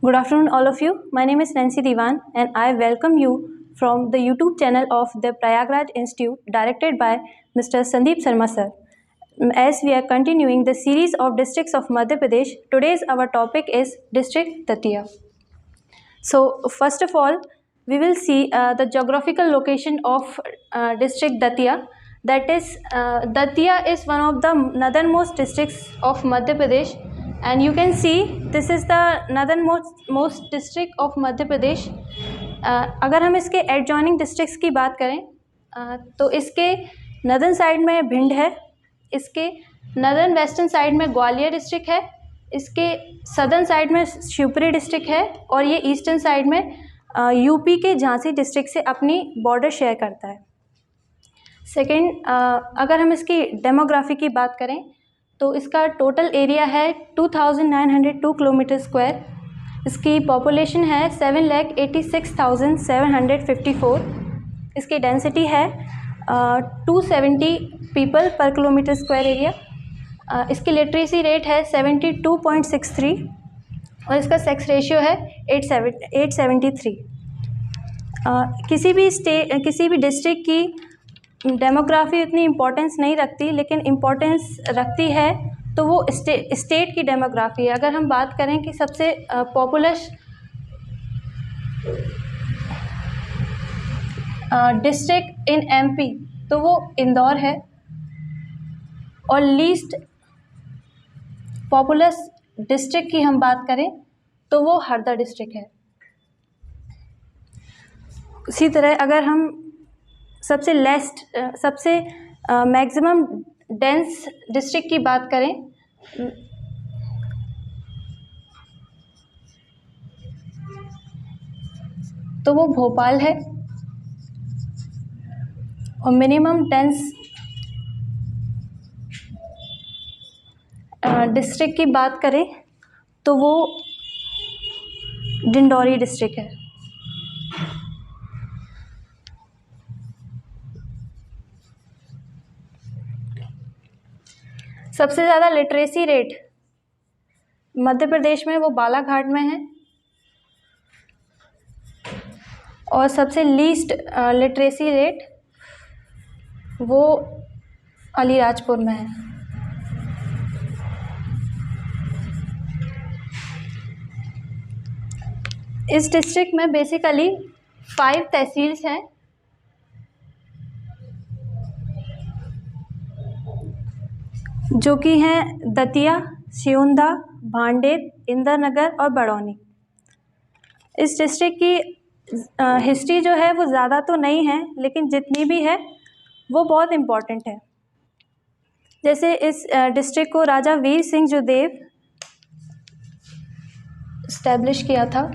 Good afternoon, all of you. My name is Nancy Diwan, and I welcome you from the YouTube channel of the Prayagraj Institute, directed by Mr. Sandeep Sharma sir. As we are continuing the series of districts of Madhya Pradesh, today's our topic is District Datia. So, first of all, we will see the geographical location of District Datia. That is, Datia is one of the northernmost districts of Madhya Pradesh, and you can see this is the northernmost district of Madhya Pradesh. अगर हम इसके adjoining districts की बात करें तो इसके northern side में भिंड है, इसके नदर्न वेस्टर्न साइड में ग्वालियर डिस्ट्रिक्ट है, इसके सदर्न साइड में शिवपुरी डिस्ट्रिक्ट है और ये ईस्टर्न साइड में यूपी के झांसी डिस्ट्रिक्ट से अपनी बॉर्डर शेयर करता है। सेकेंड, अगर हम इसकी डेमोग्राफी की बात करें तो इसका टोटल एरिया है 2902 किलोमीटर स्क्वायर। इसकी पॉपुलेशन है 7,86,754। इसकी डेंसिटी है 270 पीपल पर किलोमीटर स्क्वायर एरिया। इसकी लिटरेसी रेट है 72.63 और इसका सेक्स रेशियो है 873। किसी भी डिस्ट्रिक्ट की डेमोग्राफी उतनी इम्पोर्टेंस नहीं रखती, लेकिन इम्पोर्टेंस रखती है तो वो स्टेट की डेमोग्राफी है। अगर हम बात करें कि सबसे पॉपुलस डिस्ट्रिक्ट इन एमपी तो वो इंदौर है और लीस्ट पॉपुलस डिस्ट्रिक्ट की हम बात करें तो वो हरदा डिस्ट्रिक्ट है। उसी तरह अगर हम सबसे मैक्सिमम डेंस डिस्ट्रिक्ट की बात करें तो वो भोपाल है और मिनिमम डेंस डिस्ट्रिक्ट की बात करें तो वो डिंडौरी डिस्ट्रिक्ट है। सबसे ज़्यादा लिटरेसी रेट मध्य प्रदेश में वो बालाघाट में है और सबसे लीस्ट लिटरेसी रेट वो अलीराजपुर में है। इस डिस्ट्रिक्ट में बेसिकली 5 तहसील्स हैं जो कि हैं दतिया, सियोंदा, भांडेर, इंदरनगर और बड़ौनी। इस डिस्ट्रिक्ट की हिस्ट्री जो है वो ज़्यादा तो नहीं है, लेकिन जितनी भी है वो बहुत इम्पॉर्टेंट है। जैसे इस डिस्ट्रिक्ट को राजा वीर सिंह जो देव इस्टेब्लिश किया था।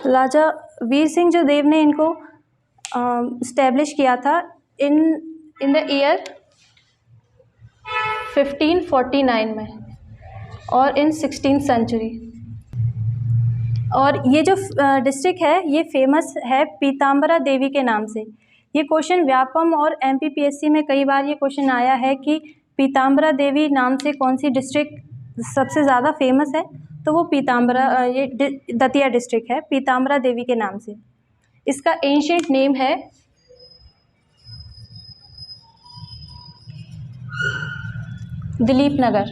राजा वीर सिंह जो देव ने इनको इस्टेब्लिश किया था इन द ईयर 1549 में और इन 16th सेंचुरी। और ये जो डिस्ट्रिक्ट है ये फेमस है पीताम्बरा देवी के नाम से। ये क्वेश्चन व्यापम और एमपीपीएससी में कई बार ये क्वेश्चन आया है कि पीताम्बरा देवी नाम से कौन सी डिस्ट्रिक्ट सबसे ज़्यादा फेमस है, तो वो ये दतिया डिस्ट्रिक्ट है पीताम्बरा देवी के नाम से। इसका एंशिएंट नेम है दिलीप नगर।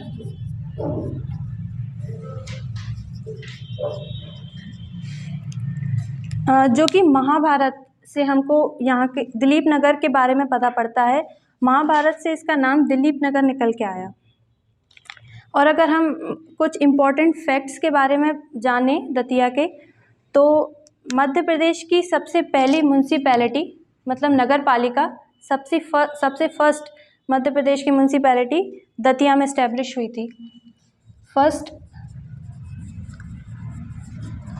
जो कि महाभारत से हमको यहाँ के दिलीप नगर के बारे में पता पड़ता है। महाभारत से इसका नाम दिलीप नगर निकल के आया। और अगर हम कुछ इम्पॉर्टेंट फैक्ट्स के बारे में जानें दतिया के, तो मध्य प्रदेश की सबसे पहली म्यूनसिपैलिटी मतलब नगर पालिका सबसे फर्स्ट मध्य प्रदेश की म्यूनसिपैलिटी दतिया में इस्टेब्लिश हुई थी। First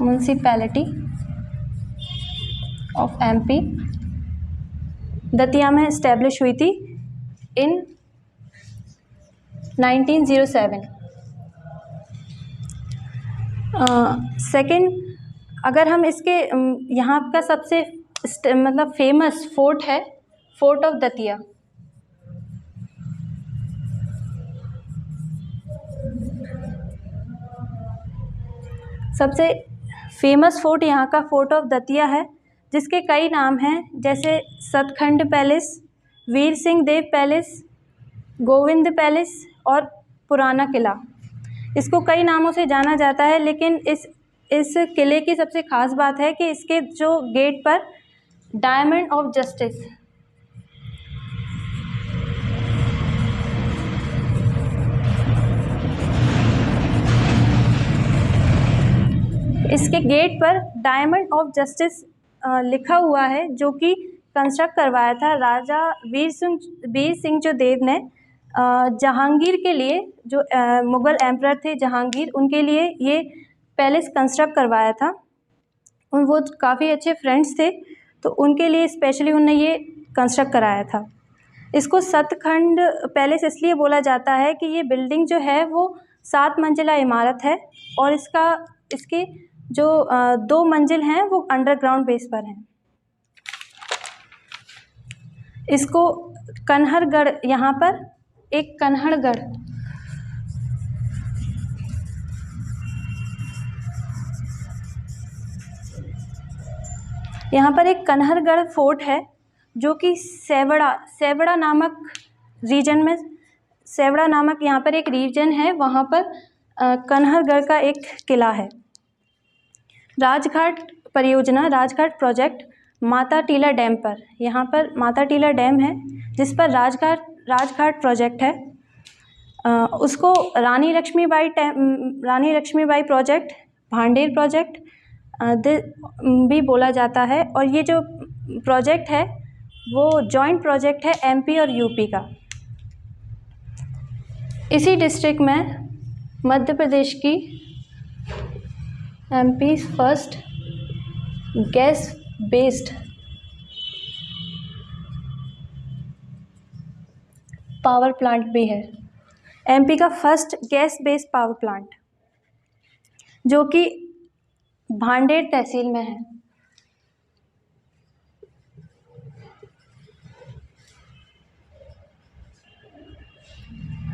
municipality of MP Datia में इस्टेब्लिश हुई थी इन 1907। सेकंड, अगर हम इसके यहाँ का सबसे मतलब फेमस फोर्ट है फोर्ट ऑफ दतिया। सबसे फेमस फोर्ट यहाँ का फोर्ट ऑफ दतिया है, जिसके कई नाम हैं, जैसे सतखंड पैलेस, वीर सिंह देव पैलेस, गोविंद पैलेस और पुराना किला। इसको कई नामों से जाना जाता है, लेकिन इस किले की सबसे ख़ास बात है कि इसके जो गेट पर डायमंड ऑफ जस्टिस, इसके गेट पर डायमंड ऑफ जस्टिस लिखा हुआ है, जो कि कंस्ट्रक्ट करवाया था राजा वीर सिंह जो देव ने जहांगीर के लिए, जो मुग़ल एम्परर थे जहांगीर, उनके लिए ये पैलेस कंस्ट्रक्ट करवाया था। वो काफ़ी अच्छे फ्रेंड्स थे, तो उनके लिए स्पेशली उन्होंने ये कंस्ट्रक्ट कराया था। इसको सतखंड पैलेस इसलिए बोला जाता है कि ये बिल्डिंग जो है वो 7 मंजिला इमारत है, और इसके जो 2 मंजिल हैं वो अंडरग्राउंड बेस पर हैं। इसको कन्हरगढ़, यहाँ पर एक कन्हड़गढ़, यहाँ पर एक कन्हरगढ़ फोर्ट है, जो कि सेवड़ा नामक रीजन में, सेवड़ा नामक यहाँ पर एक रीजन है, वहाँ पर कन्हरगढ़ का एक किला है। राजघाट परियोजना, राजघाट प्रोजेक्ट माता टीला डैम पर, यहाँ पर माता टीला डैम है जिस पर राजघाट प्रोजेक्ट है। उसको रानी लक्ष्मीबाई प्रोजेक्ट, भांडेर प्रोजेक्ट भी बोला जाता है। और ये जो प्रोजेक्ट है वो जॉइंट प्रोजेक्ट है एमपी और यूपी का। इसी डिस्ट्रिक्ट में मध्य प्रदेश की MP first gas based power plant भी है, एमपी का first gas based power plant, जो कि भांडेर तहसील में है।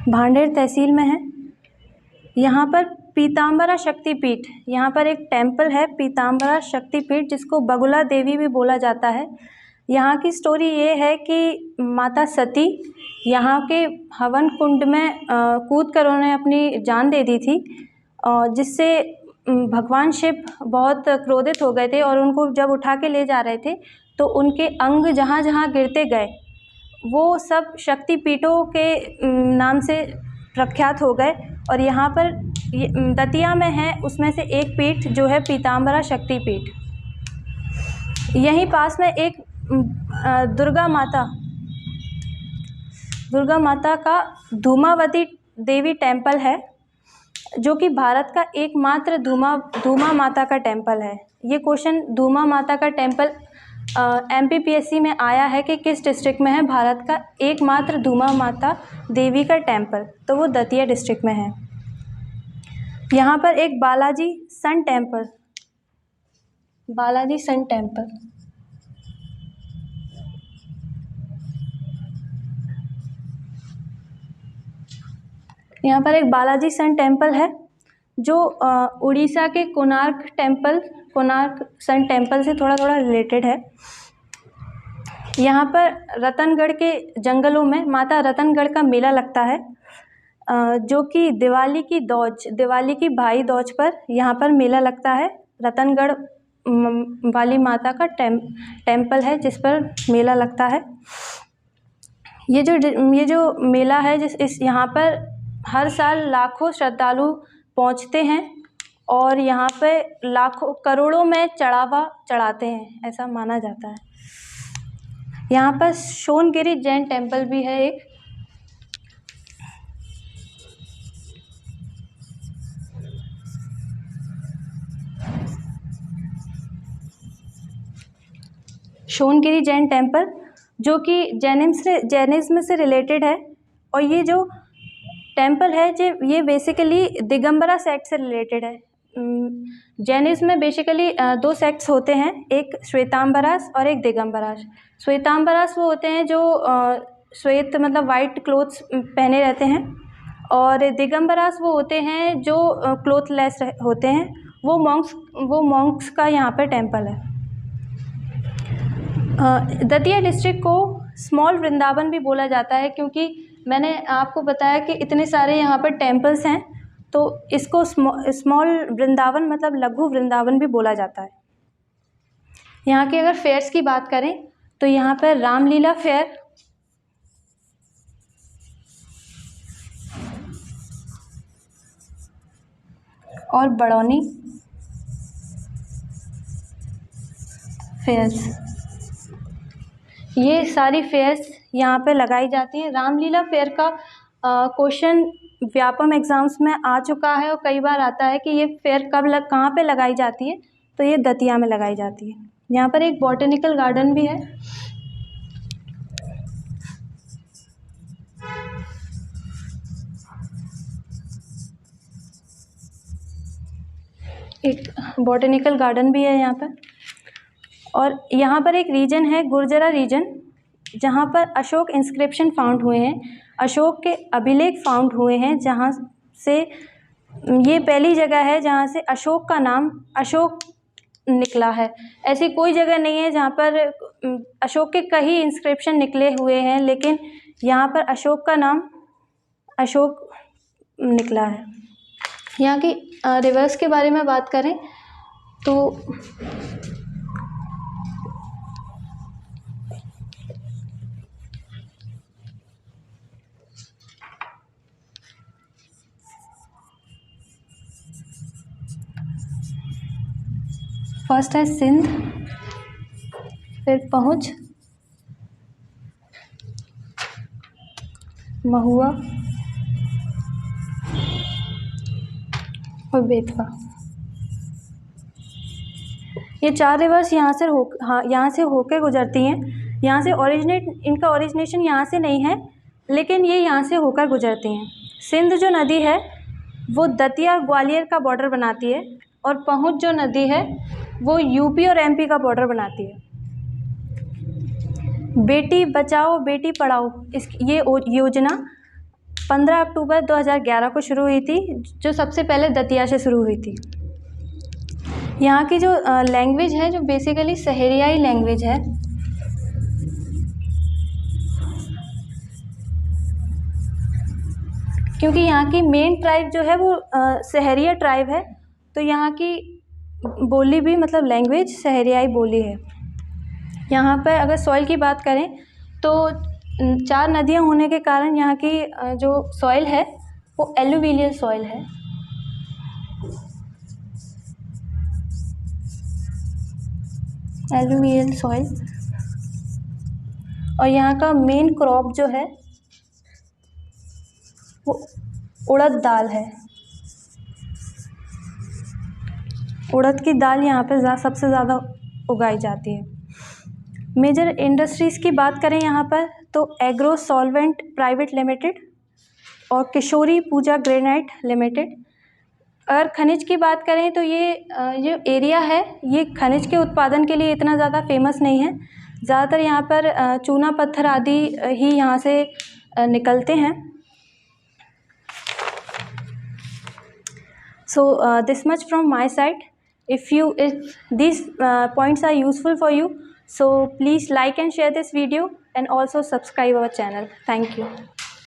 भांडेर तहसील में है। यहाँ पर पीताम्बरा शक्तिपीठ, यहाँ पर एक टेम्पल है पीताम्बरा शक्तिपीठ, जिसको बगुला देवी भी बोला जाता है। यहाँ की स्टोरी ये है कि माता सती यहाँ के हवन कुंड में कूद कर उन्होंने अपनी जान दे दी थी, जिससे भगवान शिव बहुत क्रोधित हो गए थे, और उनको जब उठा के ले जा रहे थे तो उनके अंग जहाँ जहाँ गिरते गए वो सब शक्तिपीठों के नाम से प्रख्यात हो गए। और यहाँ पर दतिया में है उसमें से एक पीठ जो है पीताम्बरा शक्तिपीठ। यहीं पास में एक दुर्गा माता का धूमावती देवी टेम्पल है, जो कि भारत का एकमात्र धूमा माता का टेम्पल है। ये क्वेश्चन धूमा माता का टेम्पल एमपीपीएससी में आया है कि किस डिस्ट्रिक्ट में है भारत का एकमात्र धूमा माता देवी का टेम्पल, तो वो दतिया डिस्ट्रिक्ट में है। यहाँ पर एक बालाजी सन टेम्पल, यहाँ पर एक बालाजी सन टेम्पल है, जो उड़ीसा के कोणार्क सन टेम्पल से थोड़ा थोड़ा रिलेटेड है। यहाँ पर रतनगढ़ के जंगलों में माता रतनगढ़ का मेला लगता है, जो कि दिवाली की भाई दूज पर यहाँ पर मेला लगता है। रतनगढ़ वाली माता का टेम्पल है जिस पर मेला लगता है। ये जो मेला है यहाँ पर हर साल लाखों श्रद्धालु पहुँचते हैं, और यहाँ पे लाखों करोड़ों में चढ़ावा चढ़ाते हैं, ऐसा माना जाता है। यहाँ पर सोनगिरी जैन टेम्पल भी है एक। सोनगिरी जैन टेम्पल, जो कि जैनिज्म से रिलेटेड है। और ये जो टेम्पल है ये बेसिकली दिगंबरा सेक्ट से रिलेटेड है। जैनिज्म में बेसिकली दो सेक्ट्स होते हैं, एक श्वेतांबरास और एक दिगंबरास। श्वेतांबरास वो होते हैं जो श्वेत मतलब वाइट क्लोथ्स पहने रहते हैं, और दिगंबरास वो होते हैं जो क्लोथलेस होते हैं। वो मॉन्क्स का यहाँ पर टेम्पल है। दतिया डिस्ट्रिक्ट को स्मॉल वृंदावन भी बोला जाता है, क्योंकि मैंने आपको बताया कि इतने सारे यहाँ पर टेम्पल्स हैं, तो इसको स्मॉल वृंदावन मतलब लघु वृंदावन भी बोला जाता है। यहाँ के अगर फेयर्स की बात करें तो यहाँ पर रामलीला फेयर, और बड़ौनी फेयर्स, ये सारी फेयर्स यहाँ पे लगाई जाती हैं। रामलीला फेयर का क्वेश्चन व्यापम एग्ज़ाम्स में आ चुका है, और कई बार आता है कि ये फेयर कहाँ पे लगाई जाती है, तो ये दतिया में लगाई जाती है। यहाँ पर एक बॉटेनिकल गार्डन भी है। एक बॉटेनिकल गार्डन भी है यहाँ पर। और यहाँ पर एक रीजन है गुर्जरा रीजन, जहाँ पर अशोक इंस्क्रिप्शन फाउंड हुए हैं, अशोक के अभिलेख फाउंड हुए हैं, जहाँ से ये पहली जगह है जहाँ से अशोक का नाम अशोक निकला है। ऐसी कोई जगह नहीं है जहाँ पर अशोक के कई इंस्क्रिप्शन निकले हुए हैं, लेकिन यहाँ पर अशोक का नाम अशोक निकला है। यहाँ की रिवर्स के बारे में बात करें तो फर्स्ट है सिंध, फिर पहुँच, महुआ और बेतवा। ये चार रिवर्स यहाँ से होकर गुजरती हैं। यहाँ से इनका ओरिजिनेशन यहाँ से नहीं है, लेकिन ये यहाँ से होकर गुजरती हैं। सिंध जो नदी है वो दतिया और ग्वालियर का बॉर्डर बनाती है, और पहुँच जो नदी है वो यूपी और एमपी का बॉर्डर बनाती है। बेटी बचाओ बेटी पढ़ाओ ये योजना 15 अक्टूबर 2011 को शुरू हुई थी, जो सबसे पहले दतिया से शुरू हुई थी। यहाँ की जो लैंग्वेज है, जो बेसिकली सहरियाई लैंग्वेज है, क्योंकि यहाँ की मेन ट्राइब जो है वो सहरिया ट्राइब है, तो यहाँ की बोली भी मतलब लैंग्वेज सहरियाई बोली है। यहाँ पर अगर सॉइल की बात करें तो 4 नदियाँ होने के कारण यहाँ की जो सॉइल है वो एलुवियल सॉइल है। Alluvial soil. और यहाँ का मेन क्रॉप जो है वो उड़द दाल है। उड़द की दाल यहाँ पे सबसे ज़्यादा उगाई जाती है। मेजर इंडस्ट्रीज़ की बात करें यहाँ पर तो एग्रो सॉल्वेंट प्राइवेट लिमिटेड और किशोरी पूजा ग्रेनाइट लिमिटेड। अगर खनिज की बात करें तो ये जो एरिया है ये खनिज के उत्पादन के लिए इतना ज़्यादा फेमस नहीं है। ज़्यादातर यहाँ पर चूना पत्थर आदि ही यहाँ से निकलते हैं। So this much from my side. If these points are useful for you, so please like and share this video and also subscribe our channel. Thank you.